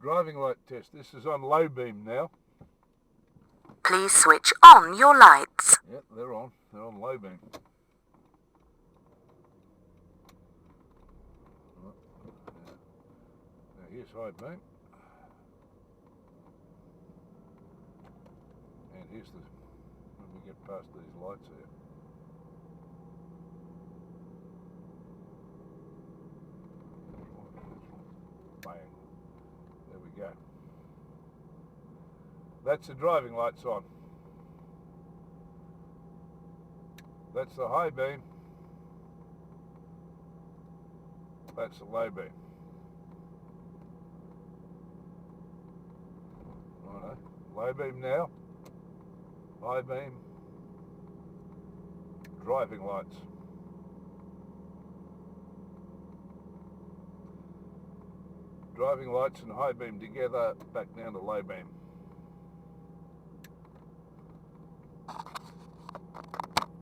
Driving light test. This is on low beam now. Please switch on your lights. Yep, they're on. They're on low beam. Now here's high beam. And here's the, when we get past these lights here. Bang. There we go. That's the driving lights on. That's the high beam. That's the low beam. Righto. Low beam now. High beam. Driving lights. Driving lights and high beam together, back down to low beam.